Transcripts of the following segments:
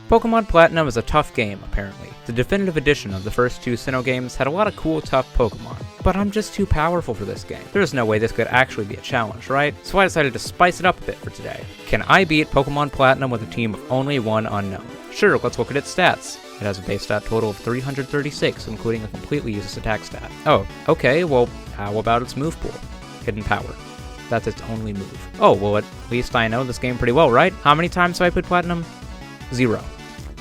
Pokemon Platinum is a tough game, apparently. The definitive edition of the first two Sinnoh games had a lot of cool, tough Pokemon. But I'm just too powerful for this game. There's no way this could actually be a challenge, right? So I decided to spice it up a bit for today. Can I beat Pokemon Platinum with a team of only one Unown? Sure, let's look at its stats. It has a base stat total of 336, including a completely useless attack stat. Oh, okay, well, how about its move pool? Hidden Power. That's its only move. Oh, well, at least I know this game pretty well, right? How many times have I played Platinum? 0.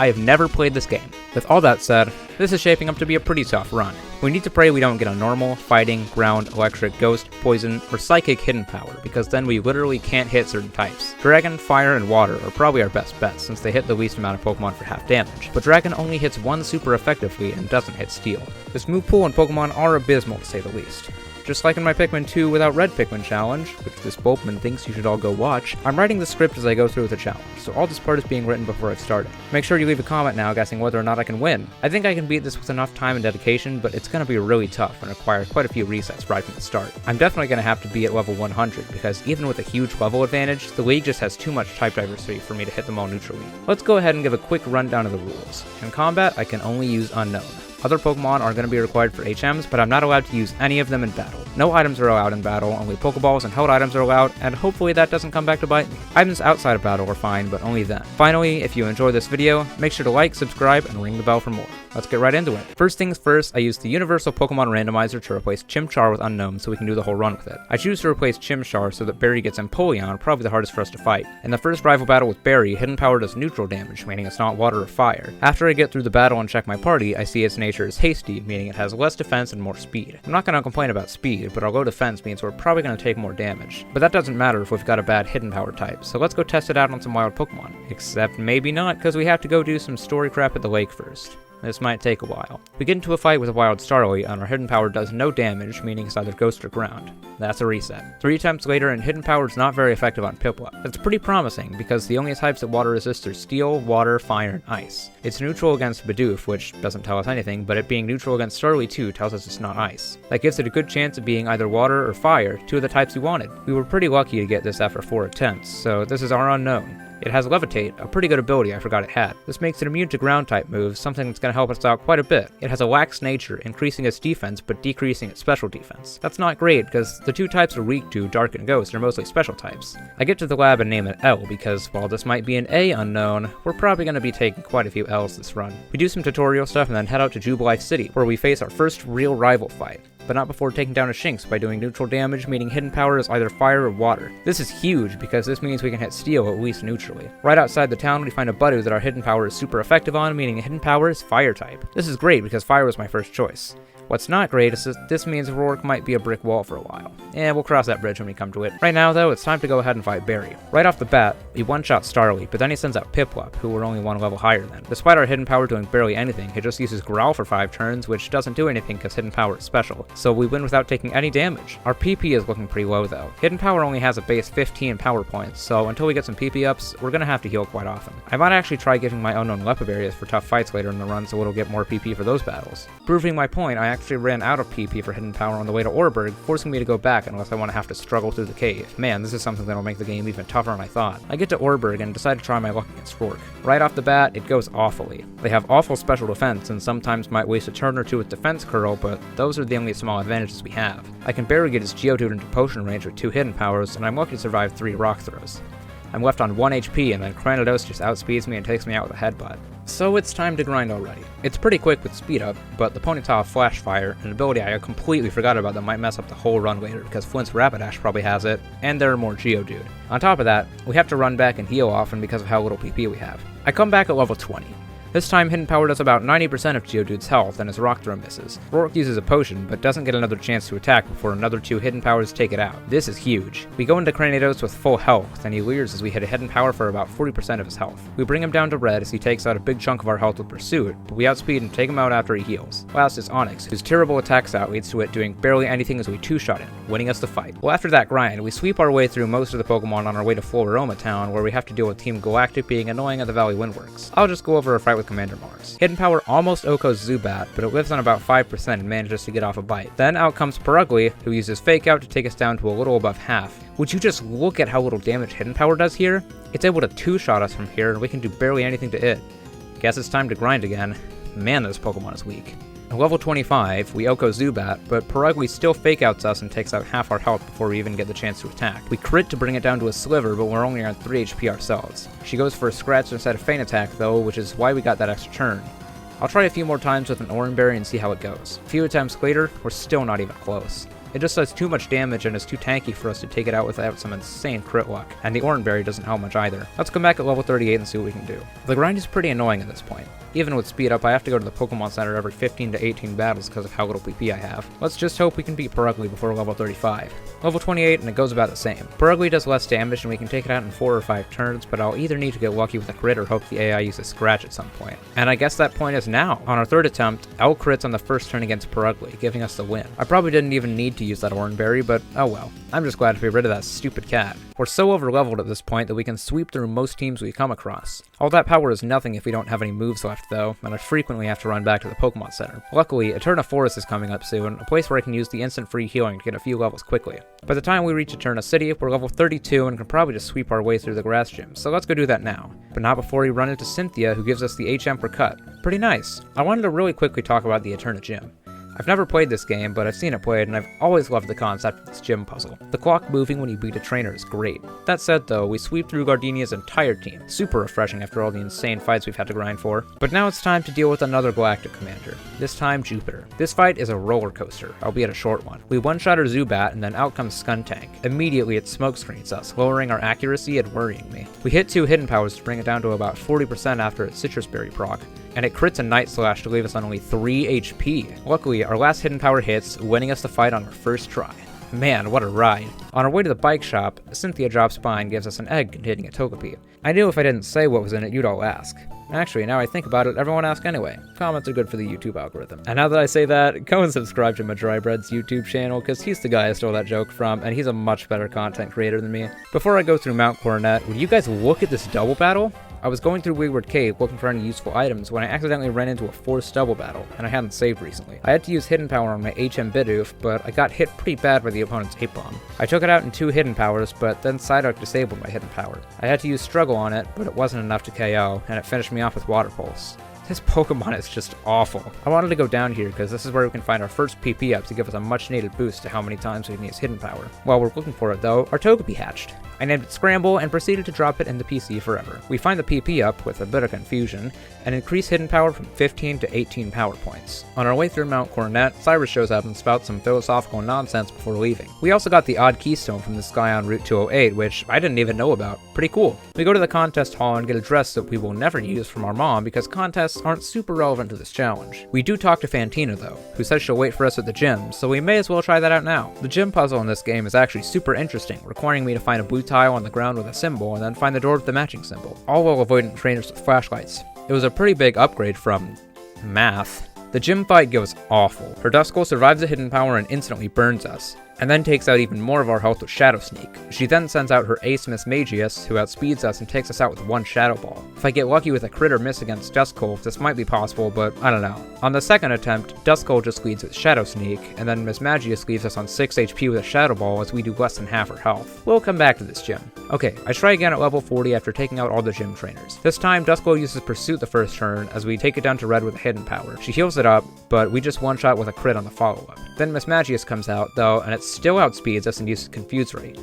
I have never played this game. With all that said, this is shaping up to be a pretty tough run. We need to pray we don't get a normal, fighting, ground, electric, ghost, poison, or psychic hidden power, because then we literally can't hit certain types. Dragon, fire, and water are probably our best bets, since they hit the least amount of Pokemon for half damage. But Dragon only hits one super effectively and doesn't hit Steel. This move pool and Pokemon are abysmal to say the least. Just like in my Pikmin 2 without Red Pikmin challenge, which this Bulkman thinks you should all go watch, I'm writing the script as I go through with the challenge, so all this part is being written before I've started. Make sure you leave a comment now guessing whether or not I can win. I think I can beat this with enough time and dedication, but it's going to be really tough and require quite a few resets right from the start. I'm definitely going to have to be at level 100, because even with a huge level advantage, the league just has too much type diversity for me to hit them all neutrally. Let's go ahead and give a quick rundown of the rules. In combat, I can only use Unown. Other Pokemon are going to be required for HMs, but I'm not allowed to use any of them in battle. No items are allowed in battle, only Pokeballs and held items are allowed, and hopefully that doesn't come back to bite me. Items outside of battle are fine, but only then. Finally, if you enjoy this video, make sure to like, subscribe, and ring the bell for more. Let's get right into it. First things first, I used the Universal Pokemon Randomizer to replace Chimchar with Unown so we can do the whole run with it. I choose to replace Chimchar so that Barry gets Empoleon, probably the hardest for us to fight. In the first rival battle with Barry, Hidden Power does neutral damage, meaning it's not water or fire. After I get through the battle and check my party, I see its nature is Hasty, meaning it has less defense and more speed. I'm not going to complain about speed, but our low defense means we're probably going to take more damage. But that doesn't matter if we've got a bad Hidden Power type, so let's go test it out on some wild Pokemon. Except maybe not, because we have to go do some story crap at the lake first. This might take a while. We get into a fight with a wild Starly, and our Hidden Power does no damage, meaning it's either Ghost or Ground. That's a reset. 3 attempts later, and Hidden Power is not very effective on Piplup. That's pretty promising, because the only types that water resist are Steel, Water, Fire, and Ice. It's neutral against Bidoof, which doesn't tell us anything, but it being neutral against Starly too tells us it's not Ice. That gives it a good chance of being either Water or Fire, 2 of the types we wanted. We were pretty lucky to get this after 4 attempts, so this is our Unown. It has Levitate, a pretty good ability I forgot it had. This makes it immune to ground-type moves, something that's going to help us out quite a bit. It has a lax nature, increasing its defense but decreasing its special defense. That's not great, because the 2 types are weak to Dark and Ghost are mostly special types. I get to the lab and name it L, because while this might be an A Unown, we're probably going to be taking quite a few L's this run. We do some tutorial stuff and then head out to Jubilife City, where we face our first real rival fight. But not before taking down a Shinx by doing neutral damage, meaning Hidden Power is either fire or water. This is huge, because this means we can hit Steel at least neutrally. Right outside the town, we find a Budew that our Hidden Power is super effective on, meaning Hidden Power is fire type. This is great, because fire was my first choice. What's not great is that this means Roark might be a brick wall for a while. We'll cross that bridge when we come to it. Right now, though, it's time to go ahead and fight Barry. Right off the bat, we one-shot Starly, but then he sends out Piplup, who we're only 1 level higher than. Despite our Hidden Power doing barely anything, he just uses Growl for 5 turns, which doesn't do anything because Hidden Power is special, so we win without taking any damage. Our PP is looking pretty low, though. Hidden Power only has a base 15 power points, so until we get some PP ups, we're gonna have to heal quite often. I might actually try giving my Unown Lepa Berries for tough fights later in the run so it'll get more PP for those battles. Proving my point, I actually ran out of PP for Hidden Power on the way to Orberg, forcing me to go back unless I want to have to struggle through the cave. Man, this is something that'll make the game even tougher than I thought. I get to Orberg and decide to try my luck against Roark. Right off the bat, it goes awfully. They have awful special defense and sometimes might waste a turn or 2 with Defense Curl, but those are the only small advantages we have. I can barely get his Geodude into potion range with 2 Hidden Powers, and I'm lucky to survive 3 Rock Throws. I'm left on 1 HP, and then Cranidos just outspeeds me and takes me out with a headbutt. So it's time to grind already. It's pretty quick with speed up, but the Ponyta Flash Fire, an ability I completely forgot about that might mess up the whole run later because Flint's Rapidash probably has it, and there are more Geodude. On top of that, we have to run back and heal often because of how little PP we have. I come back at level 20. This time, Hidden Power does about 90% of Geodude's health and his Rock Throw misses. Roark uses a potion, but doesn't get another chance to attack before another 2 Hidden Powers take it out. This is huge. We go into Cranidos with full health, and he leers as we hit a Hidden Power for about 40% of his health. We bring him down to red as he takes out a big chunk of our health with Pursuit, but we outspeed and take him out after he heals. Last is Onix, whose terrible attack stat leads to it doing barely anything as we 2-shot him, winning us the fight. Well, after that grind, we sweep our way through most of the Pokemon on our way to Floroma Town, where we have to deal with Team Galactic being annoying at the Valley Windworks. I'll just go over a fight with Commander Mars. Hidden Power almost OHKOs Zubat, but it lives on about 5% and manages to get off a bite. Then out comes Perugly, who uses Fake Out to take us down to a little above half. Would you just look at how little damage Hidden Power does here? It's able to 2-shot us from here, and we can do barely anything to it. Guess it's time to grind again. Man, this Pokemon is weak. At level 25, we Oko Zubat, but Perugly still fake outs us and takes out half our health before we even get the chance to attack. We crit to bring it down to a sliver, but we're only on 3 HP ourselves. She goes for a scratch instead of feint attack though, which is why we got that extra turn. I'll try a few more times with an Oran Berry and see how it goes. A few attempts later, we're still not even close. It just does too much damage and is too tanky for us to take it out without some insane crit luck, and the Oran Berry doesn't help much either. Let's come back at level 38 and see what we can do. The grind is pretty annoying at this point. Even with speed up, I have to go to the Pokemon Center every 15 to 18 battles because of how little PP I have. Let's just hope we can beat Perugly before level 35. Level 28 and it goes about the same. Perugly does less damage and we can take it out in 4 or 5 turns, but I'll either need to get lucky with a crit or hope the AI uses Scratch at some point. And I guess that point is now. On our 3rd attempt, L crits on the first turn against Perugly, giving us the win. I probably didn't even need to use that Oran Berry, but oh well. I'm just glad to be rid of that stupid cat. We're so overleveled at this point that we can sweep through most teams we come across. All that power is nothing if we don't have any moves left though, and I frequently have to run back to the Pokemon Center. Luckily, Eterna Forest is coming up soon, a place where I can use the instant free healing to get a few levels quickly. By the time we reach Eterna City, we're level 32 and can probably just sweep our way through the grass gym, so let's go do that now. But not before we run into Cynthia, who gives us the HM for cut. Pretty nice. I wanted to really quickly talk about the Eterna Gym. I've never played this game, but I've seen it played, and I've always loved the concept of this gym puzzle. The clock moving when you beat a trainer is great. That said though, we sweep through Gardenia's entire team. Super refreshing after all the insane fights we've had to grind for. But now it's time to deal with another Galactic Commander. This time, Jupiter. This fight is a roller coaster, albeit a short one. We one-shot our Zubat, and then out comes Skuntank. Immediately it smokescreens us, lowering our accuracy and worrying me. We hit 2 hidden powers to bring it down to about 40% after its Citrus Berry proc, and it crits a Night Slash to leave us on only 3 HP. Luckily, our last hidden power hits, winning us the fight on our first try. Man, what a ride. On our way to the bike shop, Cynthia drops by and gives us an egg containing a Togepi. I knew if I didn't say what was in it, you'd all ask. Actually, now I think about it, everyone asks anyway. Comments are good for the YouTube algorithm. And now that I say that, go and subscribe to Madrybread's YouTube channel, because he's the guy I stole that joke from, and he's a much better content creator than me. Before I go through Mount Coronet, would you guys look at this double battle? I was going through Wayward Cave looking for any useful items when I accidentally ran into a forced double battle, and I hadn't saved recently. I had to use Hidden Power on my HM Bidoof, but I got hit pretty bad by the opponent's 8-Bomb. I took it out in 2 Hidden Powers, but then Psyduck disabled my Hidden Power. I had to use Struggle on it, but it wasn't enough to KO, and it finished me off with Water Pulse. This Pokemon is just awful. I wanted to go down here because this is where we can find our first PP up to give us a much needed boost to how many times we can use Hidden Power. While we're looking for it though, our Togepi hatched. I named it Scramble and proceeded to drop it in the PC forever. We find the PP up with a bit of confusion and increase Hidden Power from 15 to 18 power points. On our way through Mount Coronet, Cyrus shows up and spouts some philosophical nonsense before leaving. We also got the odd keystone from this guy on Route 208, which I didn't even know about. Pretty cool. We go to the contest hall and get a dress that we will never use from our mom because contests aren't super relevant to this challenge. We do talk to Fantina though, who says she'll wait for us at the gym, so we may as well try that out now. The gym puzzle in this game is actually super interesting, requiring me to find a blue tile on the ground with a symbol and then find the door with the matching symbol, all while avoiding trainers with flashlights. It was a pretty big upgrade from math. The gym fight goes awful. Her Duskull survives a Hidden Power and instantly burns us, and then takes out even more of our health with Shadow Sneak. She then sends out her ace Miss Magius, who outspeeds us and takes us out with 1 Shadow Ball. If I get lucky with a crit or miss against Duskull, this might be possible, but I don't know. On the 2nd attempt, Duskull just leads with Shadow Sneak, and then Miss Magius leaves us on 6 HP with a Shadow Ball as we do less than half her health. We'll come back to this gym. Okay, I try again at level 40 after taking out all the gym trainers. This time, Duskull uses Pursuit the first turn as we take it down to red with a Hidden Power. She heals it up, but we just one-shot with a crit on the follow-up. Then Miss Magius comes out, though, and it still outspeeds us and uses Confuse Ray.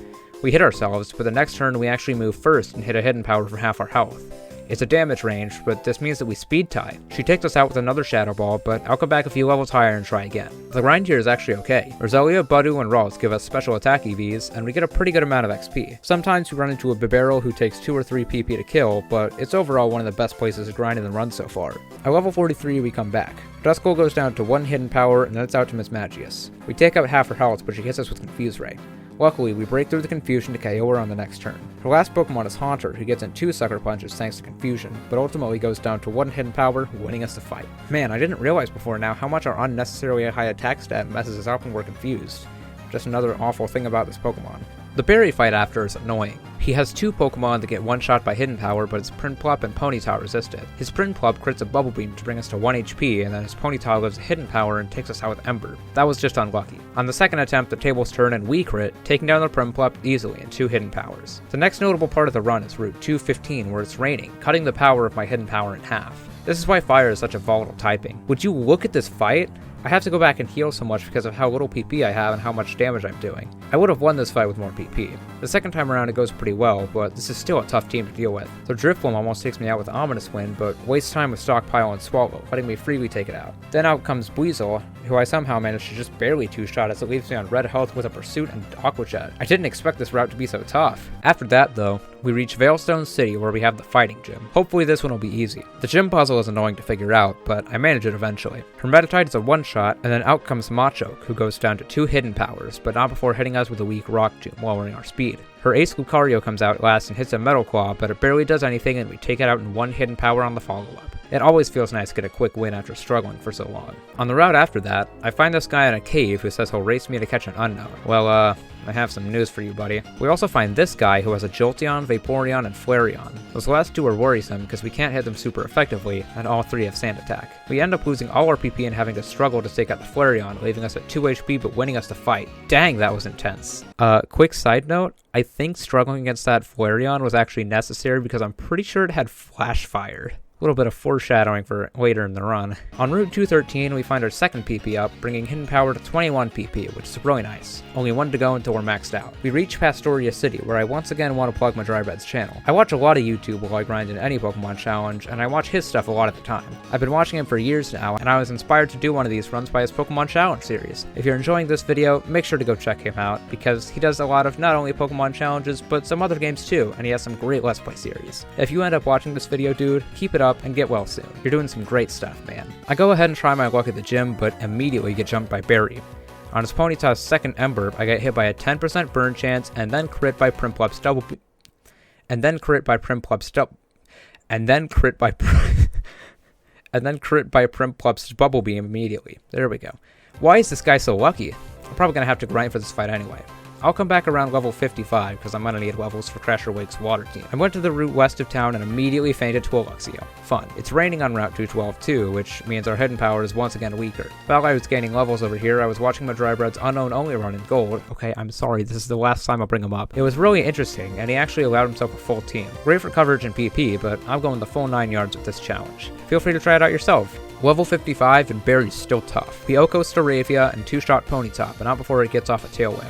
We hit ourselves, but the next turn we actually move first and hit a Hidden Power for half our health. It's a damage range, but this means that we speed tie. She takes us out with another Shadow Ball, but I'll come back a few levels higher and try again. The grind here is actually okay. Roselia, Budu, and Ralts give us special attack EVs, and we get a pretty good amount of XP. Sometimes we run into a Bibarel who takes 2 or 3 PP to kill, but it's overall one of the best places to grind and run so far. At level 43 we come back. Duskull goes down to 1 Hidden Power, and then it's out to Miss Magius. We take out half her health, but she hits us with Confuse Ray. Luckily, we break through the confusion to KO her on the next turn. Her last Pokemon is Haunter, who gets in 2 Sucker Punches thanks to confusion, but ultimately goes down to 1 Hidden Power, winning us the fight. Man, I didn't realize before now how much our unnecessarily high attack stat messes us up when we're confused. Just another awful thing about this Pokemon. The Berry fight after is annoying. He has 2 Pokemon that get one-shot by Hidden Power, but his Prinplup and Ponyta resist it. His Prinplup crits a Bubble Beam to bring us to 1 HP, and then his Ponyta lives a Hidden Power and takes us out with Ember. That was just unlucky. On the 2nd attempt, the tables turn and we crit, taking down the Prinplup easily in 2 Hidden Powers. The next notable part of the run is Route 215, where it's raining, cutting the power of my Hidden Power in half. This is why fire is such a volatile typing. Would you look at this fight? I have to go back and heal so much because of how little PP I have and how much damage I'm doing. I would have won this fight with more PP. The second time around it goes pretty well, but this is still a tough team to deal with. So Drifloon almost takes me out with Ominous Wind, but wastes time with Stockpile and Swallow, letting me freely take it out. Then out comes Buizel, who I somehow managed to just barely two-shot as it leaves me on red health with a Pursuit and Aqua Jet. I didn't expect this route to be so tough. After that though, we reach Veilstone City where we have the fighting gym. Hopefully this one will be easy. The gym puzzle is annoying to figure out, but I manage it eventually. Hermetatide is a one-shot, and then out comes Machoke, who goes down to 2 hidden powers, but not before hitting us with a weak rock tomb, lowering our speed. Her ace Lucario comes out last and hits a Metal Claw, but it barely does anything and we take it out in 1 hidden power on the follow-up. It always feels nice to get a quick win after struggling for so long. On the route after that, I find this guy in a cave who says he'll race me to catch an Unown. Well, I have some news for you, buddy. We also find this guy who has a Jolteon, Vaporeon, and Flareon. Those last 2 are worrisome because we can't hit them super effectively, and all 3 have Sand Attack. We end up losing all our PP and having to struggle to take out the Flareon, leaving us at 2 HP but winning us the fight. Dang, that was intense. Quick side note, I think struggling against that Flareon was actually necessary because I'm pretty sure it had Flash Fire. A little bit of foreshadowing for later in the run. On Route 213, we find our second PP up, bringing hidden power to 21 PP, which is really nice. Only 1 to go until we're maxed out. We reach Pastoria City, where I once again want to plug my Drybread's channel. I watch a lot of YouTube while I grind in any Pokemon challenge, and I watch his stuff a lot at the time. I've been watching him for years now, and I was inspired to do one of these runs by his Pokemon Challenge series. If you're enjoying this video, make sure to go check him out, because he does a lot of not only Pokemon challenges, but some other games too, and he has some great Let's Play series. If you end up watching this video, dude, keep it up and get well soon. You're doing some great stuff, man. I go ahead and try my luck at the gym, but immediately get jumped by Barry. On his Ponyta's second Ember, I get hit by a 10% burn chance, and then crit by Primplup's double beam. And then crit by Primplup's bubble beam immediately. There we go. Why is this guy so lucky? I'm probably gonna have to grind for this fight anyway. I'll come back around level 55 because I'm gonna need levels for Crasher Wake's water team. I went to the route west of town and immediately fainted to a Luxio. Fun. It's raining on Route 212 too, which means our hidden power is once again weaker. While I was gaining levels over here, I was watching my Drybread's Unown only run in gold. Okay, I'm sorry, this is the last time I'll bring him up. It was really interesting, and he actually allowed himself a full team. Great for coverage and PP, but I'm going the full 9 yards with this challenge. Feel free to try it out yourself. Level 55 and Barry's still tough. We Oko Staravia and 2-shot Ponyta, but not before it gets off a tail whip.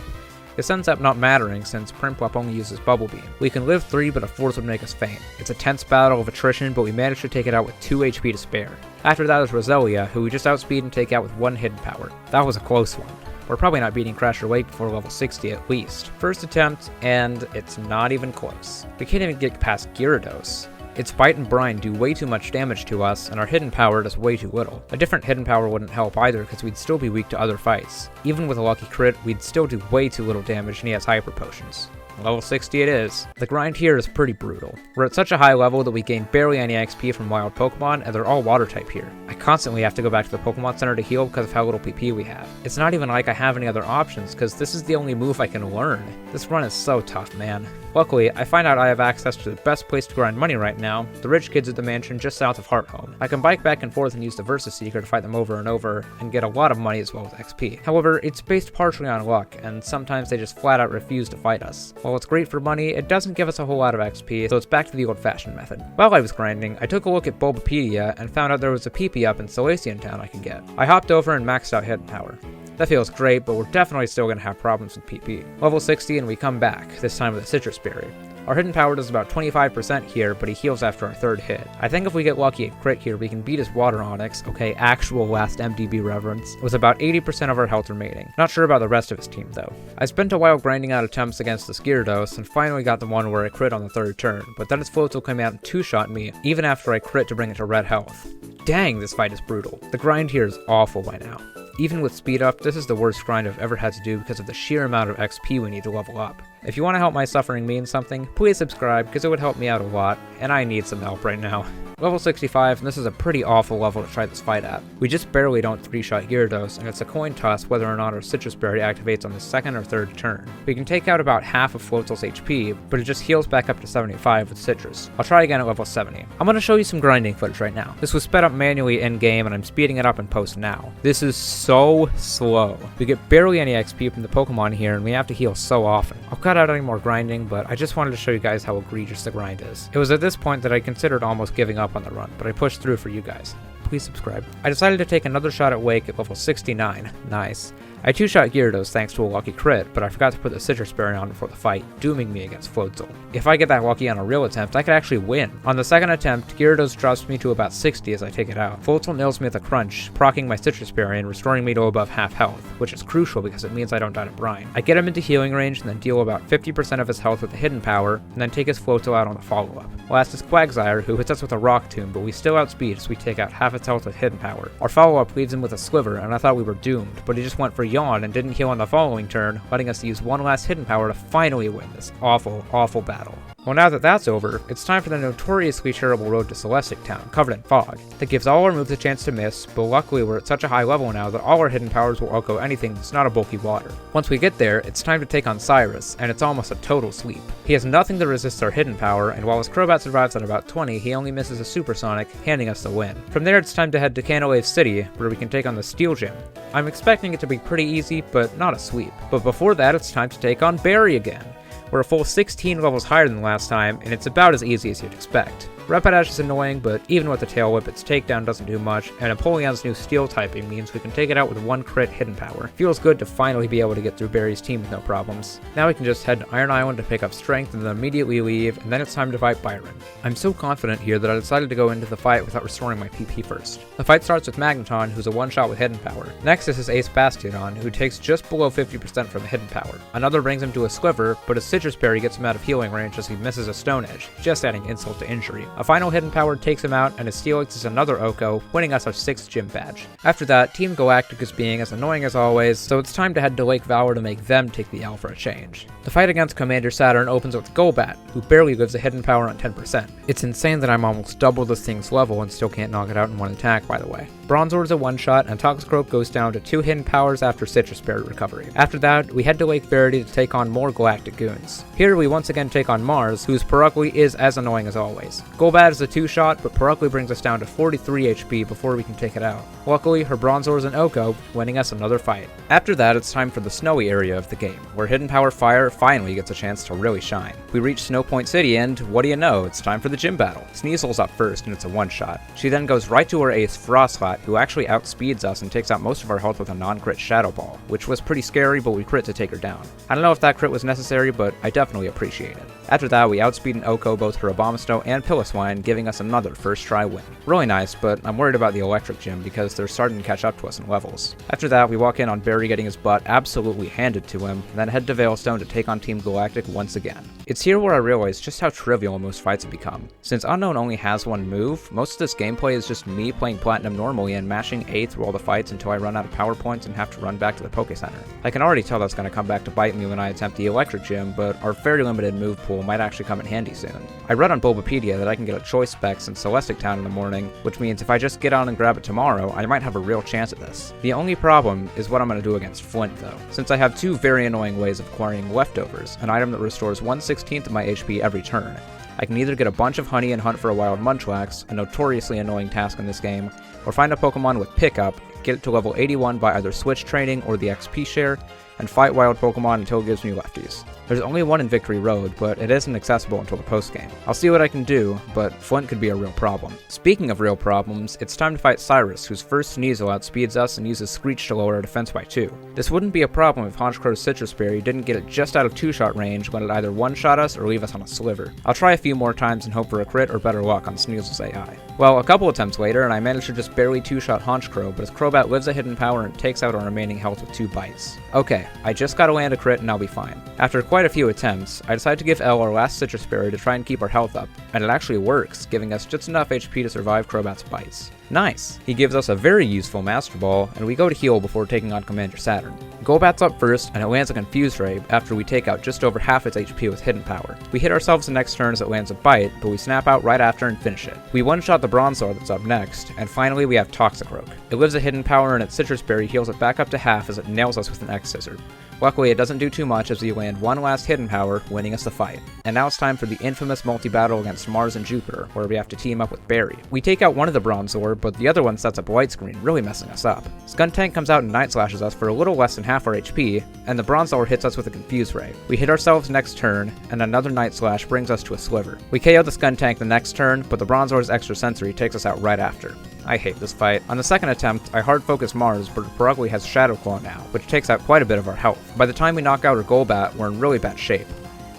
This ends up not mattering since Primplup only uses Bubble Beam. We can live 3, but a 4th would make us faint. It's a tense battle of attrition, but we manage to take it out with 2 HP to spare. After that is Roselia, who we just outspeed and take out with 1 hidden power. That was a close one. We're probably not beating Crasher Wake before level 60 at least. First attempt, and it's not even close. We can't even get past Gyarados. Its Bite and Brine do way too much damage to us, and our hidden power does way too little. A different hidden power wouldn't help either because we'd still be weak to other fights. Even with a lucky crit, we'd still do way too little damage and he has Hyper Potions. Level 60 it is. The grind here is pretty brutal. We're at such a high level that we gain barely any XP from wild Pokemon, and they're all water type here. I constantly have to go back to the Pokemon Center to heal because of how little PP we have. It's not even like I have any other options, because this is the only move I can learn. This run is so tough, man. Luckily, I find out I have access to the best place to grind money right now, the rich kids at the mansion just south of Hearthome. I can bike back and forth and use the Versus Seeker to fight them over and over, and get a lot of money as well as XP. However, it's based partially on luck, and sometimes they just flat out refuse to fight us. While it's great for money, it doesn't give us a whole lot of XP, so it's back to the old-fashioned method. While I was grinding, I took a look at Bulbapedia and found out there was a PP up in Salacian Town I could get. I hopped over and maxed out hidden power. That feels great, but we're definitely still going to have problems with PP. Level 60 and we come back, this time with a Citrus Berry. Our hidden power does about 25% here, but he heals after our 3rd hit. I think if we get lucky at crit here, we can beat his Water Onyx, okay, actual last MDB reverence, with about 80% of our health remaining. Not sure about the rest of his team though. I spent a while grinding out attempts against the Gyarados, and finally got the one where I crit on the 3rd turn, but then its Floatzel came out and 2-shot me, even after I crit to bring it to red health. Dang, this fight is brutal. The grind here is awful by now. Even with speed up, this is the worst grind I've ever had to do because of the sheer amount of XP we need to level up. If you want to help my suffering mean something, please subscribe because it would help me out a lot, and I need some help right now. Level 65, and this is a pretty awful level to try this fight at. We just barely don't 3-shot Gyarados, and it's a coin toss whether or not our Citrus Berry activates on the 2nd or 3rd turn. We can take out about half of Floatzel's HP, but it just heals back up to 75 with Citrus. I'll try again at level 70. I'm going to show you some grinding footage right now. This was sped up manually in-game, and I'm speeding it up in post now. This is so slow. We get barely any XP from the Pokemon here, and we have to heal so often. I've got cut out any more grinding, but I just wanted to show you guys how egregious the grind is. It was at this point that I considered almost giving up on the run, but I pushed through for you guys. Please subscribe. I decided to take another shot at Wake at level 69. Nice. I two-shot Gyarados thanks to a lucky crit, but I forgot to put the Citrus Berry on before the fight, dooming me against Floatzel. If I get that lucky on a real attempt, I could actually win. On the second attempt, Gyarados drops me to about 60 as I take it out. Floatzel nails me with a crunch, proccing my Citrus Berry and restoring me to above half health, which is crucial because it means I don't die to Brine. I get him into healing range and then deal about 50% of his health with a hidden power, and then take his Floatzel out on the follow-up. Last is Quagsire, who hits us with a Rock Tomb, but we still outspeed as we take out half its health with hidden power. Our follow-up leaves him with a Sliver, and I thought we were doomed, but he just went for Yawn and didn't heal on the following turn, letting us use one last hidden power to finally win this awful, awful battle. Well, now that that's over, it's time for the notoriously terrible road to Celestic Town, covered in fog. That gives all our moves a chance to miss, but luckily we're at such a high level now that all our hidden powers will outgo anything that's not a bulky water. Once we get there, it's time to take on Cyrus, and it's almost a total sweep. He has nothing that resists our hidden power, and while his Crobat survives at about 20, he only misses a Supersonic, handing us the win. From there, it's time to head to Canalave City, where we can take on the Steel Gym. I'm expecting it to be pretty easy, but not a sweep. But before that, it's time to take on Barry again. We're a full 16 levels higher than last time, and it's about as easy as you'd expect. Rapidash is annoying, but even with the Tail Whip, its takedown doesn't do much, and Empoleon's new Steel typing means we can take it out with one crit hidden power. Feels good to finally be able to get through Barry's team with no problems. Now we can just head to Iron Island to pick up strength and then immediately leave, and then it's time to fight Byron. I'm so confident here that I decided to go into the fight without restoring my PP first. The fight starts with Magneton, who's a one-shot with hidden power. Next is his Ace Bastiodon, who takes just below 50% from the hidden power. Another brings him to a Sliver, but his Citrus Berry gets him out of healing range as he misses a Stone Edge, just adding insult to injury. A final hidden power takes him out, and his Steelix is another Oko, winning us our 6th gym badge. After that, Team Galactic is being as annoying as always, so it's time to head to Lake Valor to make them take the L for a change. The fight against Commander Saturn opens with Golbat, who barely lives a hidden power on 10%. It's insane that I'm almost double this thing's level and still can't knock it out in one attack, by the way. Bronzor is a one-shot, and Toxicroak goes down to 2 hidden powers after Citrus Berry recovery. After that, we head to Lake Verity to take on more Galactic goons. Here we once again take on Mars, whose Perukli is as annoying as always. Golbat is a 2-shot, but Perukli brings us down to 43 HP before we can take it out. Luckily, her Bronzor is an Oko, winning us another fight. After that, it's time for the snowy area of the game, where Hidden Power Fire finally gets a chance to really shine. We reach Snow Point City, and what do you know, it's time for the gym battle. Sneasel's up first, and it's a one-shot. She then goes right to her ace, Frostlat, who actually outspeeds us and takes out most of our health with a non-crit Shadow Ball, which was pretty scary, but we crit to take her down. I don't know if that crit was necessary, but I definitely appreciate it. After that, we outspeed and Oko both her Abomasnow and Piloswine, giving us another first try win. Really nice, but I'm worried about the Electric Gym because they're starting to catch up to us in levels. After that, we walk in on Barry getting his butt absolutely handed to him, and then head to Veilstone to take on Team Galactic once again. It's here where I realize just how trivial most fights have become. Since Unown only has one move, most of this gameplay is just me playing Platinum normally and mashing A through all the fights until I run out of power points and have to run back to the Poké Center. I can already tell that's going to come back to bite me when I attempt the Electric Gym, but our very limited move pool might actually come in handy soon. I read on Bulbapedia that I can get a choice specs in Celestic Town in the morning, which means if I just get on and grab it tomorrow, I might have a real chance at this. The only problem is what I'm going to do against Flint though, since I have 2 very annoying ways of acquiring Leftovers, an item that restores 1/16 of my HP every turn. I can either get a bunch of honey and hunt for a wild Munchlax, a notoriously annoying task in this game, or find a Pokemon with Pickup, get it to level 81 by either Switch Training or the XP share, and fight wild Pokemon until it gives me lefties. There's only one in Victory Road, but it isn't accessible until the post-game. I'll see what I can do, but Flint could be a real problem. Speaking of real problems, it's time to fight Cyrus, whose first Sneasel outspeeds us and uses Screech to lower our defense by 2. This wouldn't be a problem if Honchkro's Citrus Berry didn't get it just out of 2-shot range when it either one-shot us or leave us on a Sliver. I'll try a few more times and hope for a crit or better luck on Sneasel's AI. Well, a couple attempts later, and I managed to just barely 2-shot Honchkrow, but his Crobat lives a hidden power and takes out our remaining health with 2 bites. Okay, I just gotta land a crit and I'll be fine. After quite a few attempts, I decided to give Elle our last Citrus Berry to try and keep our health up, and it actually works, giving us just enough HP to survive Crobat's bites. Nice! He gives us a very useful Master Ball, and we go to heal before taking on Commander Saturn. Golbat's up first, and it lands a Confuse Ray after we take out just over half its HP with Hidden Power. We hit ourselves the next turn as it lands a Bite, but we snap out right after and finish it. We one-shot the Bronzor that's up next, and finally we have Toxicroak. It lives a Hidden Power and its Citrus Berry heals it back up to half as it nails us with an X-Scissor. Luckily, it doesn't do too much as we land one last Hidden Power, winning us the fight. And now it's time for the infamous multi-battle against Mars and Jupiter, where we have to team up with Barry. We take out one of the Bronzor, but the other one sets up Light Screen, really messing us up. Skuntank comes out and Night Slashes us for a little less than half our HP, and the Bronzor hits us with a Confuse Ray. We hit ourselves next turn, and another Night Slash brings us to a Sliver. We KO the Skuntank the next turn, but the Bronzor's Extra Sensory takes us out right after. I hate this fight. On the second attempt, I hard focus Mars, but Perugly has Shadow Claw now, which takes out quite a bit of our health. By the time we knock out our Golbat, we're in really bad shape.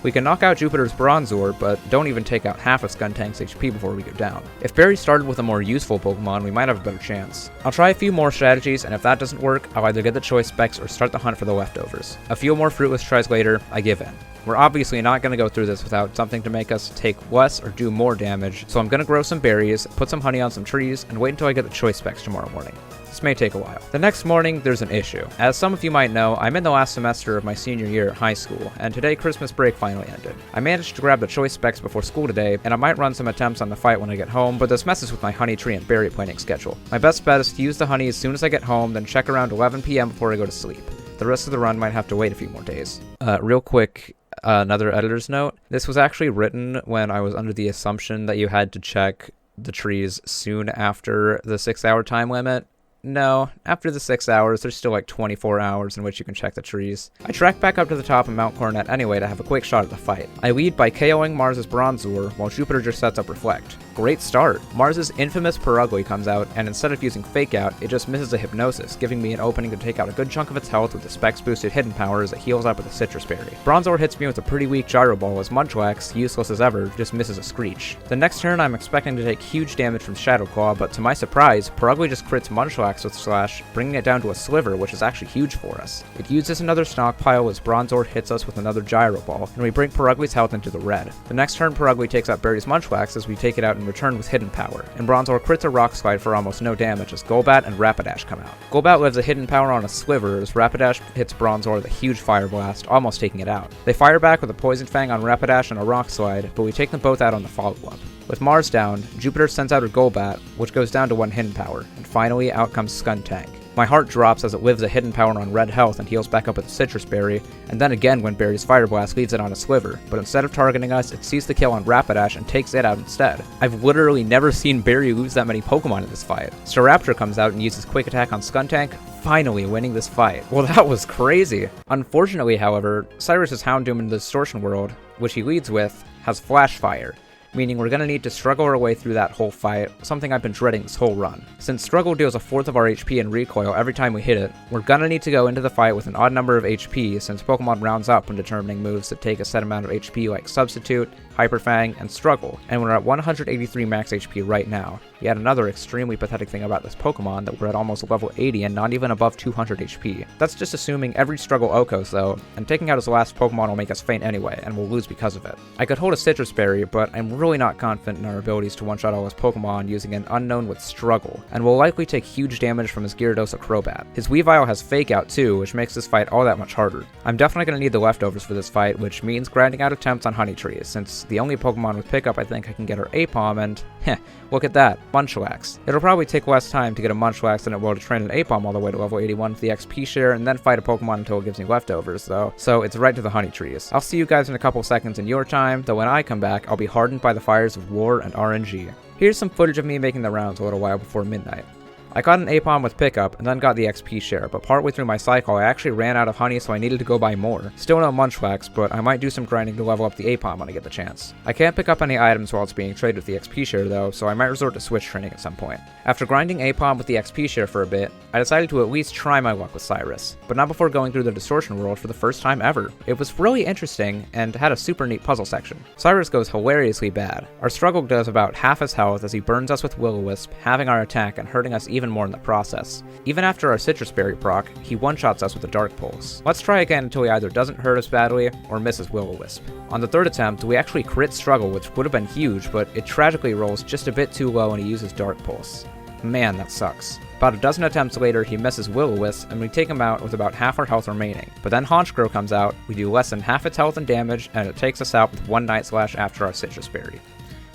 We can knock out Jupiter's Bronzor, but don't even take out half of Skuntank's HP before we go down. If Barry started with a more useful Pokemon, we might have a better chance. I'll try a few more strategies, and if that doesn't work, I'll either get the Choice Specs or start the hunt for the leftovers. A few more fruitless tries later, I give in. We're obviously not going to go through this without something to make us take less or do more damage, so I'm going to grow some berries, put some honey on some trees, and wait until I get the Choice Specs tomorrow morning. This may take a while. The next morning, there's an issue. As some of you might know, I'm in the last semester of my senior year at high school, and today Christmas break finally ended. I managed to grab the Choice Specs before school today, and I might run some attempts on the fight when I get home, but this messes with my honey tree and berry planting schedule. My best bet is to use the honey as soon as I get home, then check around 11 p.m. before I go to sleep. The rest of the run might have to wait a few more days. Real quick, another editor's note. This was actually written when I was under the assumption that you had to check the trees soon after the 6-hour time limit. No, after the 6 hours, there's still like 24 hours in which you can check the trees. I track back up to the top of Mount Coronet anyway to have a quick shot at the fight. I lead by KOing Mars's Bronzor, while Jupiter just sets up Reflect. Great start. Mars's infamous Perugly comes out, and instead of using Fake Out, it just misses a Hypnosis, giving me an opening to take out a good chunk of its health with the Specs boosted Hidden Power as it heals up with a Citrus Berry. Bronzor hits me with a pretty weak Gyro Ball as Munchlax, useless as ever, just misses a Screech. The next turn I'm expecting to take huge damage from Shadow Claw, but to my surprise, Perugly just crits Munchlax with Slash, bringing it down to a Sliver, which is actually huge for us. It uses another Stockpile as Bronzor hits us with another Gyro Ball, and we bring Perugly's health into the red. The next turn Perugly takes out Barry's Munchlax as we take it out in return with Hidden Power, and Bronzor crits a Rock Slide for almost no damage as Golbat and Rapidash come out. Golbat lives a Hidden Power on a Sliver as Rapidash hits Bronzor with a huge Fire Blast, almost taking it out. They fire back with a Poison Fang on Rapidash and a Rock Slide, but we take them both out on the follow-up. With Mars down, Jupiter sends out her Golbat, which goes down to 1 Hidden Power, and finally out comes Skuntank. My heart drops as it lives a Hidden Power on red health and heals back up with a Citrus Berry, and then again when Barry's Fire Blast leaves it on a Sliver, but instead of targeting us, it sees the kill on Rapidash and takes it out instead. I've literally never seen Barry lose that many Pokemon in this fight. Staraptor comes out and uses Quick Attack on Skuntank, finally winning this fight. Well, that was crazy. Unfortunately, however, Cyrus's Houndoom in the Distortion World, which he leads with, has Flash Fire, meaning we're going to need to struggle our way through that whole fight, something I've been dreading this whole run. Since Struggle deals a fourth of our HP in recoil every time we hit it, we're going to need to go into the fight with an odd number of HP since Pokemon rounds up when determining moves that take a set amount of HP like Substitute, Hyper Fang, and Struggle, and we're at 183 max HP right now. Yet another extremely pathetic thing about this Pokemon that we're at almost level 80 and not even above 200 HP. That's just assuming every Struggle Okos though, and taking out his last Pokemon will make us faint anyway, and we'll lose because of it. I could hold a Citrus Berry, but I'm really not confident in our abilities to one-shot all his Pokemon using an Unown with Struggle, and will likely take huge damage from his Gyarados Crobat. His Weavile has Fake Out too, which makes this fight all that much harder. I'm definitely going to need the leftovers for this fight, which means grinding out attempts on Honey Trees, since the only Pokemon with Pickup I think I can get are Apom, and heh, look at that, Munchlax. It'll probably take less time to get a Munchlax than it will to train an Apom all the way to level 81 with the XP share, and then fight a Pokemon until it gives me leftovers though, so it's right to the Honey Trees. I'll see you guys in a couple seconds in your time, though when I come back, I'll be hardened by the fires of war and RNG. Here's some footage of me making the rounds a little while before midnight. I got an Apom with Pickup, and then got the XP share, but partway through my cycle I actually ran out of honey, so I needed to go buy more. Still no Munchlax, but I might do some grinding to level up the Apom when I get the chance. I can't pick up any items while it's being traded with the XP share though, so I might resort to switch training at some point. After grinding Apom with the XP share for a bit, I decided to at least try my luck with Cyrus, but not before going through the Distortion World for the first time ever. It was really interesting, and had a super neat puzzle section. Cyrus goes hilariously bad. Our Struggle does about half his health as he burns us with Will-O-Wisp, halving our attack and hurting us even more in the process. Even after our Citrus Berry proc, he one-shots us with a Dark Pulse. Let's try again until he either doesn't hurt us badly, or misses Will-O-Wisp. On the third attempt, we actually crit Struggle, which would have been huge, but it tragically rolls just a bit too low and he uses Dark Pulse. Man, that sucks. About a dozen attempts later, he misses Will-O-Wisp, and we take him out with about half our health remaining. But then Honchkrow comes out, we do less than half its health and damage, and it takes us out with 1 Night Slash after our Citrus Berry.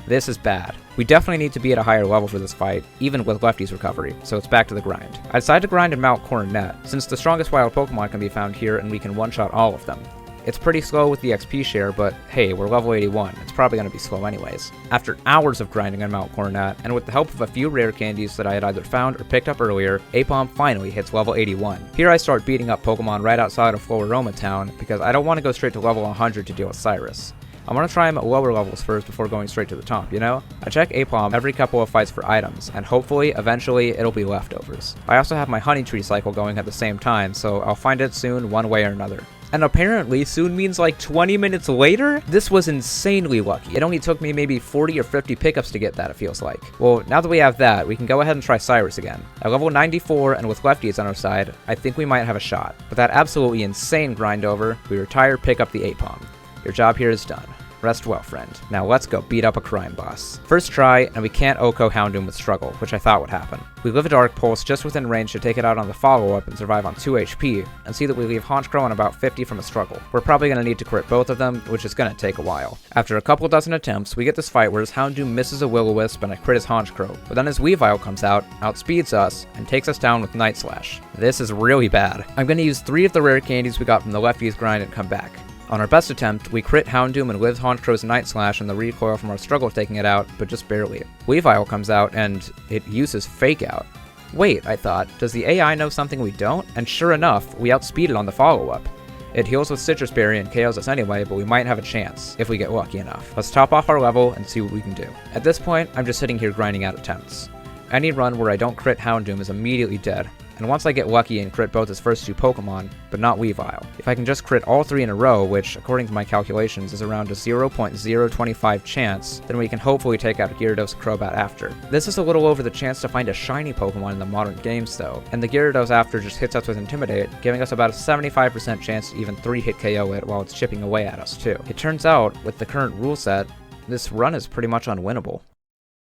This is bad. We definitely need to be at a higher level for this fight, even with Lefty's recovery, so it's back to the grind. I decided to grind in Mount Coronet, since the strongest wild Pokemon can be found here and we can one-shot all of them. It's pretty slow with the XP share, but hey, we're level 81, it's probably going to be slow anyways. After hours of grinding on Mount Coronet, and with the help of a few rare candies that I had either found or picked up earlier, Aipom finally hits level 81. Here I start beating up Pokemon right outside of Floroma Town, because I don't want to go straight to level 100 to deal with Cyrus. I'm gonna try him at lower levels first before going straight to the top, you know? I check Aipom every couple of fights for items, and hopefully, eventually, it'll be leftovers. I also have my honey tree cycle going at the same time, so I'll find it soon one way or another. And apparently, soon means like 20 minutes later? This was insanely lucky. It only took me maybe 40 or 50 pickups to get that, it feels like. Well, now that we have that, we can go ahead and try Cyrus again. At level 94 and with lefties on our side, I think we might have a shot. With that absolutely insane grind over, we retire, pick up the Aipom. Your job here is done. Rest well, friend. Now let's go beat up a crime boss. First try, and we can't OHKO Houndoom with struggle, which I thought would happen. We live a Dark Pulse just within range to take it out on the follow-up and survive on 2 HP, and see that we leave Honchkrow on about 50 from a struggle. We're probably going to need to crit both of them, which is going to take a while. After a couple dozen attempts, we get this fight where his Houndoom misses a Will-O-Wisp and I crit his Honchkrow, but then his Weavile comes out, outspeeds us, and takes us down with Night Slash. This is really bad. I'm going to use 3 of the rare candies we got from the lefties grind and come back. On our best attempt, we crit Houndoom and live Honchkrow's Night Slash and the recoil from our struggle taking it out, but just barely. Weavile comes out and it uses Fake Out. Wait, I thought, does the AI know something we don't? And sure enough, we outspeed it on the follow-up. It heals with Citrus Berry and KOs us anyway, but we might have a chance, if we get lucky enough. Let's top off our level and see what we can do. At this point, I'm just sitting here grinding out attempts. Any run where I don't crit Houndoom is immediately dead. And once I get lucky and crit both his first 2 Pokemon, but not Weavile. If I can just crit all 3 in a row, which according to my calculations is around a 0.025 chance, then we can hopefully take out Gyarados and Crobat after. This is a little over the chance to find a shiny Pokemon in the modern games though, and the Gyarados after just hits us with Intimidate, giving us about a 75% chance to even 3-hit KO it while it's chipping away at us too. It turns out, with the current rule set, this run is pretty much unwinnable.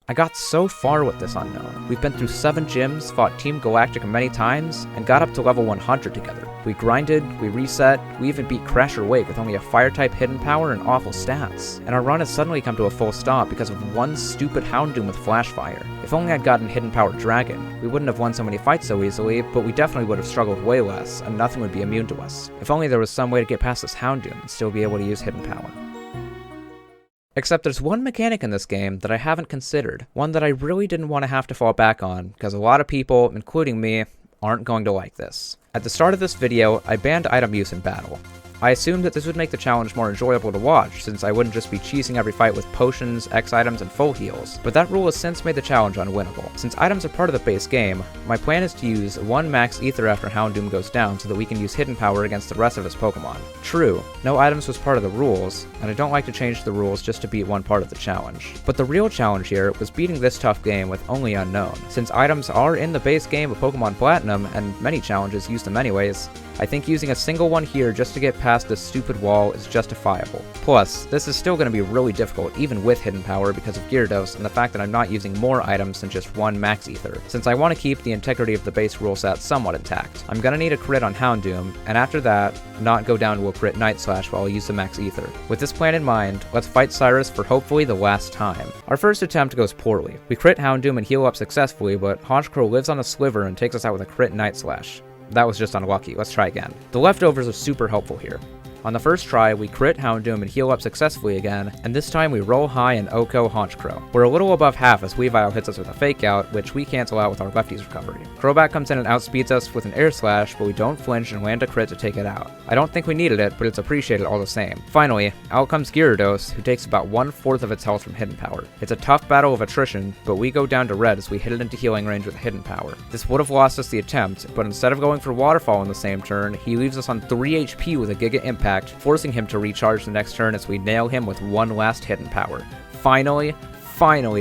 I got so far with this Unown. We've been through 7 gyms, fought Team Galactica many times, and got up to level 100 together. We grinded, we reset, we even beat Crasher Wake with only a Fire-type hidden power and awful stats. And our run has suddenly come to a full stop because of one stupid Houndoom with Flash Fire. If only I'd gotten Hidden Power Dragon, we wouldn't have won so many fights so easily, but we definitely would have struggled way less, and nothing would be immune to us. If only there was some way to get past this Houndoom and still be able to use Hidden Power. Except there's one mechanic in this game that I haven't considered, one that I really didn't want to have to fall back on, because a lot of people, including me, aren't going to like this. At the start of this video, I banned item use in battle. I assumed that this would make the challenge more enjoyable to watch, since I wouldn't just be cheesing every fight with potions, X items, and full heals, but that rule has since made the challenge unwinnable. Since items are part of the base game, my plan is to use 1 max ether after Houndoom goes down so that we can use hidden power against the rest of his Pokemon. True, no items was part of the rules, and I don't like to change the rules just to beat one part of the challenge. But the real challenge here was beating this tough game with only Unown. Since items are in the base game of Pokemon Platinum, and many challenges use them anyways, I think using a single one here just to get past this stupid wall is justifiable. Plus, this is still going to be really difficult even with hidden power because of Gyarados and the fact that I'm not using more items than just 1 max ether, since I want to keep the integrity of the base rule set somewhat intact. I'm going to need a crit on Houndoom, and after that, not go down to a crit Night Slash while I use the max ether. With this plan in mind, let's fight Cyrus for hopefully the last time. Our first attempt goes poorly. We crit Houndoom and heal up successfully, but Honchkrow lives on a sliver and takes us out with a crit Night Slash. That was just unlucky. Let's try again. The leftovers are super helpful here. On the first try, we crit Houndoom and heal up successfully again, and this time we roll high and OHKO Honchkrow. We're a little above half as Weavile hits us with a Fake Out, which we cancel out with our lefties recovery. Crobat comes in and outspeeds us with an Air Slash, but we don't flinch and land a crit to take it out. I don't think we needed it, but it's appreciated all the same. Finally, out comes Gyarados, who takes about 1/4 of its health from hidden power. It's a tough battle of attrition, but we go down to red as we hit it into healing range with hidden power. This would have lost us the attempt, but instead of going for Waterfall in the same turn, he leaves us on 3 HP with a Giga Impact, forcing him to recharge the next turn as we nail him with one last hidden power. Finally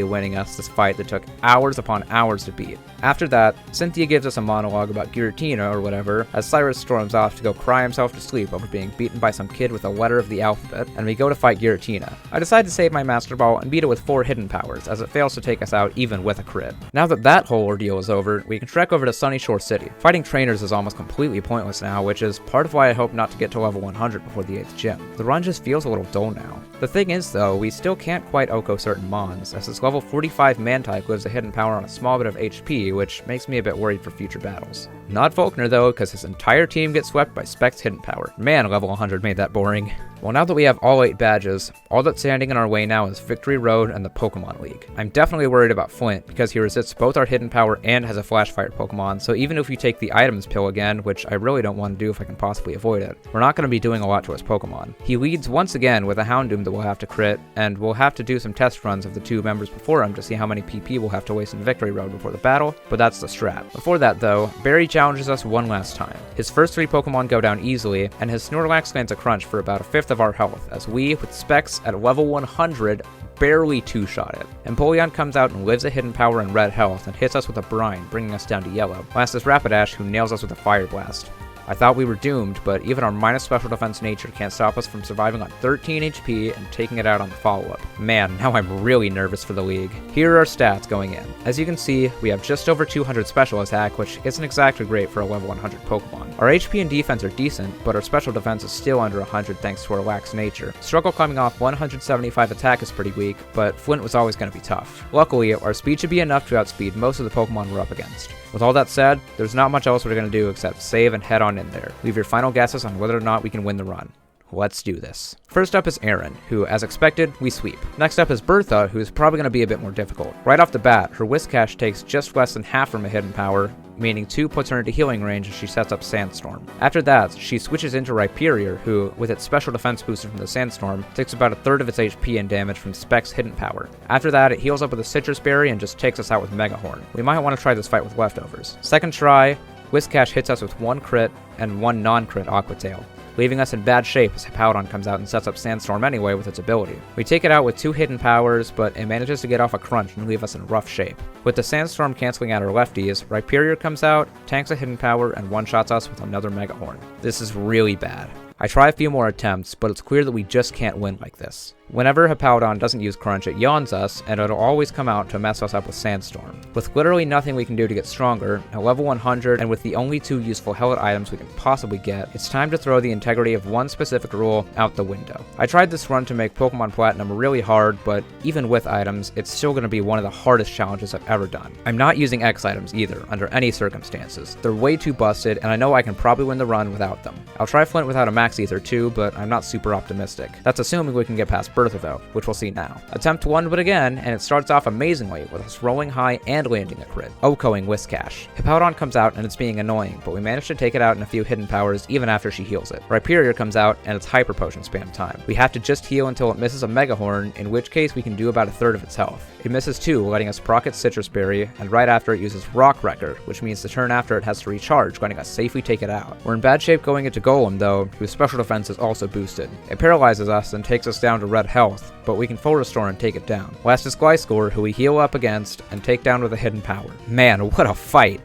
winning us this fight that took hours upon hours to beat. After that, Cynthia gives us a monologue about Giratina or whatever, as Cyrus storms off to go cry himself to sleep over being beaten by some kid with a letter of the alphabet, and we go to fight Giratina. I decide to save my Master Ball and beat it with 4 hidden powers, as it fails to take us out even with a crit. Now that that whole ordeal is over, we can trek over to Sunny Shore City. Fighting trainers is almost completely pointless now, which is part of why I hope not to get to level 100 before the 8th gym. The run just feels a little dull now. The thing is though, we still can't quite OHKO certain Mons, as this level 45 Man-type lives a hidden power on a small bit of HP, which makes me a bit worried for future battles. Not Volkner though, because his entire team gets swept by Specs Hidden Power. Man, level 100 made that boring. Well, now that we have all 8 badges, all that's standing in our way now is Victory Road and the Pokemon League. I'm definitely worried about Flint, because he resists both our Hidden Power and has a Flash Fire Pokemon, so even if we take the items pill again, which I really don't want to do if I can possibly avoid it, we're not going to be doing a lot to his Pokemon. He leads once again with a Houndoom that we'll have to crit, and we'll have to do some test runs of the 2 members before him to see how many PP we'll have to waste in Victory Road before the battle, but that's the strat. Before that though, Barry challenges us one last time. His first 3 Pokemon go down easily, and his Snorlax lands a crunch for about a fifth of our health, as we, with Specs at level 100, barely 2-shot it. Empoleon comes out and lives a Hidden Power and red health and hits us with a Brine, bringing us down to yellow. Last is Rapidash, who nails us with a Fire Blast. I thought we were doomed, but even our minus special defense nature can't stop us from surviving on 13 HP and taking it out on the follow-up. Man, now I'm really nervous for the league. Here are our stats going in. As you can see, we have just over 200 special attack, which isn't exactly great for a level 100 Pokemon. Our HP and defense are decent, but our special defense is still under 100 thanks to our lax nature. Struggle climbing off 175 attack is pretty weak, but Flint was always going to be tough. Luckily, our speed should be enough to outspeed most of the Pokemon we're up against. With all that said, there's not much else we're going to do except save and head on in there. Leave your final guesses on whether or not we can win the run. Let's do this. First up is Aaron, who, as expected, we sweep. Next up is Bertha, who's probably going to be a bit more difficult. Right off the bat, her Whiscash takes just less than half from a Hidden Power, meaning 2 puts her into healing range as she sets up Sandstorm. After that, she switches into Rhyperior, who, with its special defense boosted from the Sandstorm, takes about a third of its HP and damage from Specs Hidden Power. After that, it heals up with a Citrus Berry and just takes us out with Mega Horn. We might want to try this fight with leftovers. Second try, Whiscash hits us with 1 crit and 1 non-crit Aqua Tail, leaving us in bad shape as Hippowdon comes out and sets up Sandstorm anyway with its ability. We take it out with 2 Hidden Powers, but it manages to get off a crunch and leave us in rough shape. With the Sandstorm canceling out our lefties, Rhyperior comes out, tanks a Hidden Power, and one-shots us with another Mega Horn. This is really bad. I try a few more attempts, but it's clear that we just can't win like this. Whenever Hippowdon doesn't use Crunch, it yawns us, and it'll always come out to mess us up with Sandstorm. With literally nothing we can do to get stronger, at level 100, and with the only 2 useful Hellet items we can possibly get, it's time to throw the integrity of one specific rule out the window. I tried this run to make Pokemon Platinum really hard, but even with items, it's still going to be one of the hardest challenges I've ever done. I'm not using X items either, under any circumstances. They're way too busted, and I know I can probably win the run without them. I'll try Flint without a Max Ether too, but I'm not super optimistic. That's assuming we can get past Bertha though, which we'll see now. Attempt 1 but again, and it starts off amazingly with us rolling high and landing a crit, OHKOing Whiscash. Hippowdon comes out and it's being annoying, but we manage to take it out in a few Hidden Powers even after she heals it. Rhyperior comes out and it's Hyper Potion spam time. We have to just heal until it misses a Mega Horn, in which case we can do about a third of its health. It misses 2, letting us proc its Citrus Berry, and right after it uses Rock Wrecker, which means the turn after it has to recharge, letting us safely take it out. We're in bad shape going into Golem though, whose special defense is also boosted. It paralyzes us and takes us down to red health, but we can full restore and take it down. Last is Gliscor, who we heal up against and take down with a Hidden Power. Man, what a fight!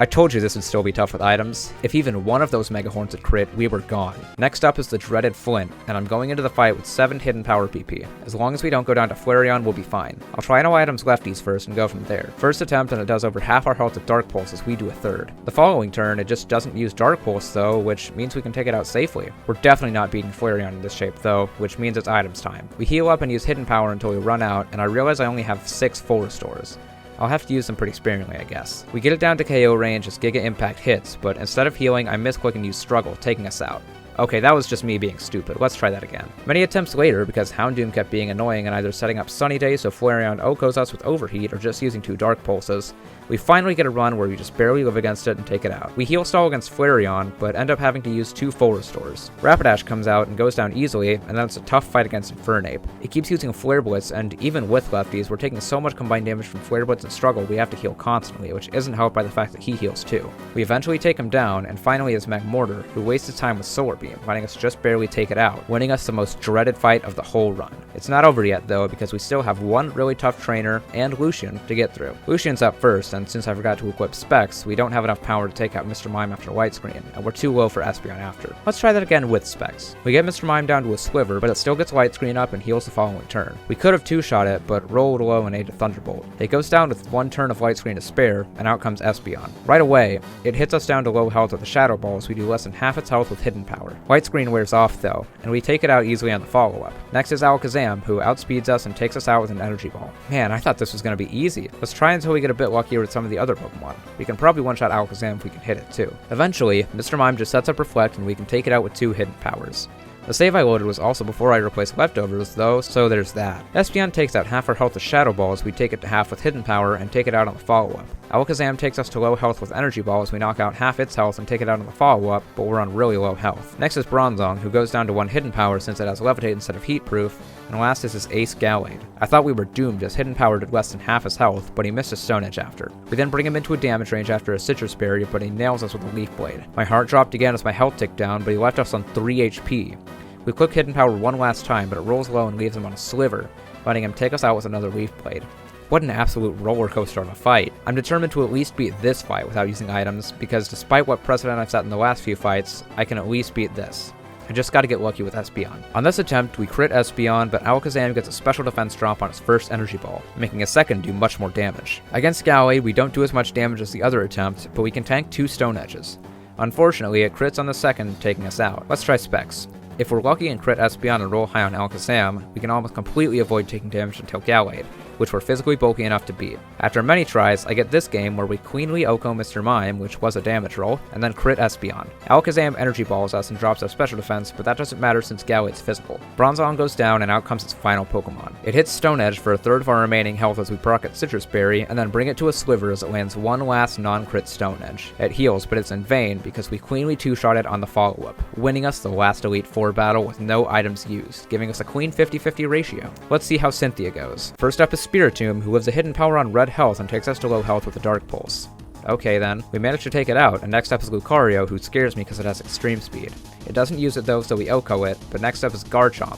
I told you this would still be tough with items. If even one of those Mega Horns had crit, we were gone. Next up is the dreaded Flint, and I'm going into the fight with 7 Hidden Power PP. As long as we don't go down to Flareon, we'll be fine. I'll try no items lefties first and go from there. First attempt and it does over half our health with Dark Pulse as we do a third. The following turn, it just doesn't use Dark Pulse though, which means we can take it out safely. We're definitely not beating Flareon in this shape though, which means it's items time. We heal up and use Hidden Power until we run out, and I realize I only have 6 full restores. I'll have to use them pretty sparingly, I guess. We get it down to KO range as Giga Impact hits, but instead of healing, I misclick and use Struggle, taking us out. Okay, that was just me being stupid. Let's try that again. Many attempts later, because Houndoom kept being annoying and either setting up Sunny Day so Flareon OHKOs us with Overheat or just using 2 Dark Pulses, we finally get a run where we just barely live against it and take it out. We heal stall against Flareon, but end up having to use 2 full restores. Rapidash comes out and goes down easily, and then it's a tough fight against Infernape. It keeps using Flare Blitz, and even with lefties, we're taking so much combined damage from Flare Blitz and Struggle we have to heal constantly, which isn't helped by the fact that he heals too. We eventually take him down, and finally is Magmortar, who wastes his time with Solar Beam, letting us just barely take it out, winning us the most dreaded fight of the whole run. It's not over yet though, because we still have 1 really tough trainer and Lucian to get through. Lucian's up first, and since I forgot to equip Specs, we don't have enough power to take out Mr. Mime after White Screen, and we're too low for Espeon after. Let's try that again with Specs. We get Mr. Mime down to a Sliver, but it still gets White Screen up and heals the following turn. We could have 2-shot it, but rolled low and ate a Thunderbolt. It goes down with 1 turn of White Screen to spare, and out comes Espeon. Right away, it hits us down to low health with a Shadow Ball, so we do less than half its health with Hidden Power. White Screen wears off though, and we take it out easily on the follow-up. Next is Alakazam, who outspeeds us and takes us out with an Energy Ball. Man, I thought this was going to be easy. Let's try until we get a bit luckier with with some of the other Pokemon. We can probably one-shot Alakazam if we can hit it too. Eventually, Mr. Mime just sets up Reflect and we can take it out with 2 hidden powers. The save I loaded was also before I replaced leftovers though, so there's that. Espeon takes out half our health with Shadow Ball as we take it to half with Hidden Power and take it out on the follow-up. Alakazam takes us to low health with Energy Ball as we knock out half its health and take it out on the follow-up, but we're on really low health. Next is Bronzong, who goes down to 1 Hidden Power since it has Levitate instead of Heat Proof, and last is his Ace Gallade. I thought we were doomed as Hidden Power did less than half his health, but he missed a Stone Edge after. We then bring him into a damage range after a Citrus Berry, but he nails us with a Leaf Blade. My heart dropped again as my health ticked down, but he left us on 3 HP. We click Hidden Power one last time, but it rolls low and leaves him on a sliver, letting him take us out with another Leaf Blade. What an absolute roller coaster of a fight. I'm determined to at least beat this fight without using items, because despite what precedent I've set in the last few fights, I can at least beat this. I just gotta get lucky with Espeon. On this attempt, we crit Espeon, but Alakazam gets a special defense drop on its first Energy Ball, making a second do much more damage. Against Gallade, we don't do as much damage as the other attempt, but we can tank 2 Stone Edges. Unfortunately, it crits on the second, taking us out. Let's try Specs. If we're lucky and crit Espeon and roll high on Alakazam, we can almost completely avoid taking damage until Gallade, which we're physically bulky enough to beat. After many tries, I get this game where we cleanly OHKO Mr. Mime, which was a damage roll, and then crit Espeon. Alakazam Energy Balls us and drops our special defense, but that doesn't matter since Gallade's physical. Bronzong goes down and out comes its final Pokemon. It hits Stone Edge for a third of our remaining health as we proc its Citrus Berry, and then bring it to a sliver as it lands one last non-crit Stone Edge. It heals, but it's in vain because we cleanly two-shot it on the follow-up, winning us the last Elite Four battle with no items used, giving us a clean 50-50 ratio. Let's see how Cynthia goes. First up is Spiritomb, who lives a hidden power on red health and takes us to low health with a Dark Pulse. Okay then, we managed to take it out, and next up is Lucario, who scares me because it has extreme speed. It doesn't use it though, so we OHKO it, but next up is Garchomp.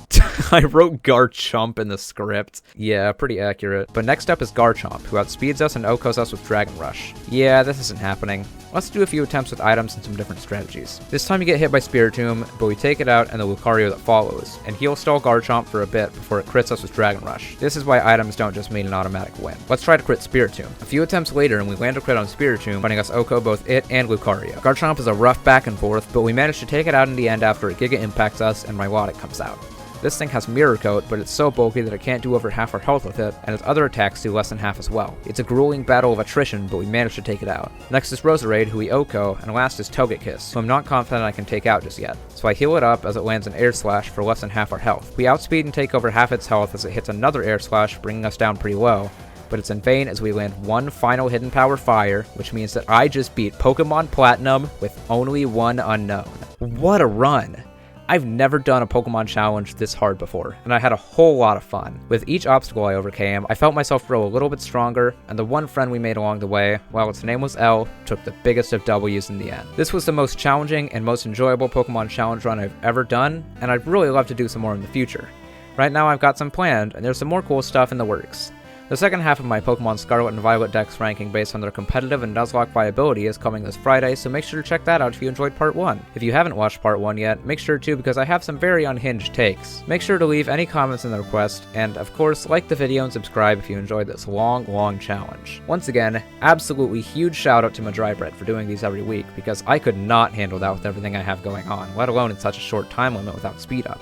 I wrote Garchomp in the script. Yeah, pretty accurate. But next up is Garchomp, who outspeeds us and OHKOs us with Dragon Rush. Yeah, this isn't happening. Let's do a few attempts with items and some different strategies. This time you get hit by Spiritomb, but we take it out and the Lucario that follows, and he'll stall Garchomp for a bit before it crits us with Dragon Rush. This is why items don't just mean an automatic win. Let's try to crit Spiritomb. A few attempts later and we land a crit on Spiritomb, letting us OHKO both it and Lucario. Garchomp is a rough back and forth, but we manage to take it out in the end after it Giga impacts us and Milotic comes out. This thing has Mirror Coat, but it's so bulky that I can't do over half our health with it, and its other attacks do less than half as well. It's a grueling battle of attrition, but we managed to take it out. Next is Roserade, who we OHKO, and last is Togekiss, who I'm not confident I can take out just yet. So I heal it up as it lands an Air Slash for less than half our health. We outspeed and take over half its health as it hits another Air Slash, bringing us down pretty low, but it's in vain as we land one final Hidden Power Fire, which means that I just beat Pokemon Platinum with only one unknown. What a run! I've never done a Pokemon challenge this hard before, and I had a whole lot of fun. With each obstacle I overcame, I felt myself grow a little bit stronger, and the one friend we made along the way, while its name was L, took the biggest of W's in the end. This was the most challenging and most enjoyable Pokemon challenge run I've ever done, and I'd really love to do some more in the future. Right now I've got some planned, and there's some more cool stuff in the works. The second half of my Pokemon Scarlet and Violet decks ranking based on their competitive and Nuzlocke viability is coming this Friday, so make sure to check that out if you enjoyed Part 1. If you haven't watched Part 1 yet, make sure to because I have some very unhinged takes. Make sure to leave any comments in the request, and of course, like the video and subscribe if you enjoyed this long challenge. Once again, absolutely huge shout out to Madrybread for doing these every week, because I could not handle that with everything I have going on, let alone in such a short time limit without speed up.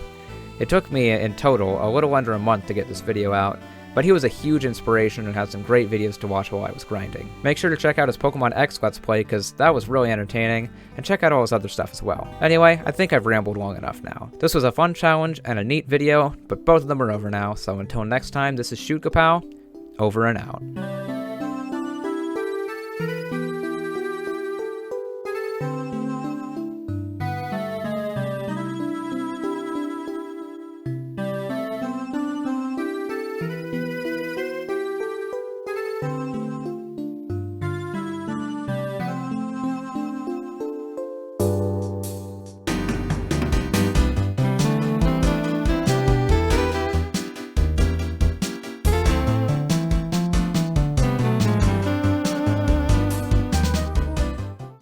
It took me, in total, a little under a month to get this video out, but he was a huge inspiration and had some great videos to watch while I was grinding. Make sure to check out his Pokemon X Let's Play because that was really entertaining, and check out all his other stuff as well. Anyway, I think I've rambled long enough now. This was a fun challenge and a neat video, but both of them are over now, so until next time, this is Shoot Kapow, over and out.